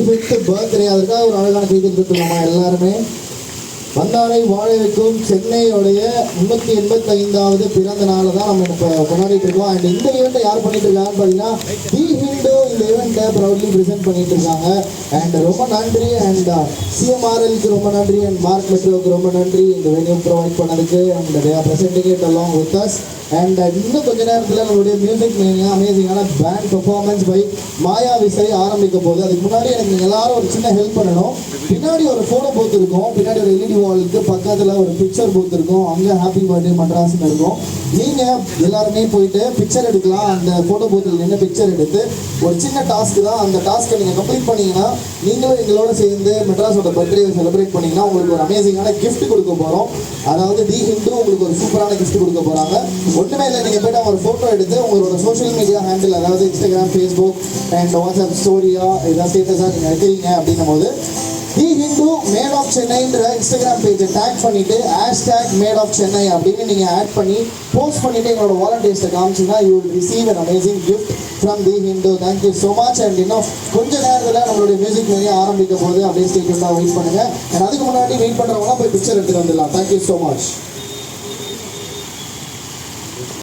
75th birthday. அதுக்காக ஒரு அழகான கேக் எடுத்துக்கலாமா எல்லாருமே? வந்தாரை வாழ வைக்கும் சென்னையோடைய 385வது பிறந்த நாளை தான் நம்ம இப்போ கொண்டாடிட்டு இருக்கோம். அண்ட் இந்த ஈவெண்ட்டை யார் பண்ணிட்டு இருக்காங்கன்னு பார்த்தீங்கன்னா தி ஹிண்டு இந்த ஈவெண்ட்டை ப்ரௌட்லி ப்ரெசென்ட் பண்ணிட்டு இருக்காங்க. அண்ட் ரொம்ப நன்றி. அண்ட் சிஎம்ஆர்எல்க்கு ரொம்ப நன்றி. அண்ட் மார்க் மெட்ரோவுக்கு ரொம்ப நன்றி இந்த வென்யூ ப்ரொவைட் பண்ணதுக்கு. And they are presenting it along with us. And இன்னும் கொஞ்ச நேரத்தில் நம்மளுடைய மியூசிக் அமேசிங்கான பேண்ட் பெர்ஃபார்மன்ஸ் பை மாயா விசை ஆரம்பிக்க போகுது. அதுக்கு முன்னாடி எனக்கு நீங்கள் எல்லாரும் ஒரு சின்ன ஹெல்ப் பண்ணணும். பின்னாடி ஒரு ஃபோட்டோ பூத் இருக்கும், பின்னாடி ஒரு எல்இடி வாலுக்கு பக்கத்தில் ஒரு பிக்சர் பூத் இருக்கும், அங்கே ஹாப்பி பர்த்டே மெட்ராஸ்னு இருக்கும். நீங்கள் எல்லாருமே போயிட்டு பிக்சர் எடுக்கலாம். அந்த ஃபோட்டோ பூத்தில் நின்று பிக்சர் எடுத்து ஒரு சின்ன டாஸ்க் தான். அந்த டாஸ்க்கை நீங்கள் கம்ப்ளீட் பண்ணிங்கன்னா நீங்களும் எங்களோட சேர்ந்து மெட்ராஸோட பர்த்டே செலிப்ரேட் பண்ணிங்கன்னா உங்களுக்கு ஒரு அமேசிங்கான கிஃப்ட் கொடுக்க போகிறோம். அதாவது தி ஹிந்து உங்களுக்கு ஒரு சூப்பரான கிஃப்ட் கொடுக்க போகிறாங்க. ஒன்றுமே இல்லை, நீங்கள் போய்ட்டு ஒரு ஃபோட்டோ எடுத்து உங்களோட சோஷியல் மீடியா ஹேண்டில், அதாவது இன்ஸ்டாகிராம், ஃபேஸ்புக் அண்ட் வாட்ஸ்அப் ஸ்டோரியா இதான் ஸ்டேட்டஸாக நீங்கள் எடுக்கிறீங்க அப்படின்னும் போது தி ஹிந்து மேட் ஆஃப் சென்னைன்ற இன்ஸ்டாகிராம் பேஜை டேக் பண்ணிவிட்டு #மேட் ஆஃப் சென்னை அப்படின்னு நீங்கள் ஆட் பண்ணி போஸ்ட் பண்ணிவிட்டு எங்களோட வாலண்டியர்ஸை காமிச்சிங்கன்னா you will receive an amazing gift from the Hindu. Thank you so much. And இன்னும் கொஞ்ச நேரத்தில் நம்மளுடைய மியூசிக் மீடியா ஆரம்பிக்க போது அப்படியே ஸ்டேட்மெண்ட்டாக வெயிட் பண்ணுங்கள். அண்ட் அதுக்கு முன்னாடி வெயிட் பண்ணுறவங்களாம் போய் பிக்சர் எடுத்துகிட்டு வந்துடலாம். Thank you so much.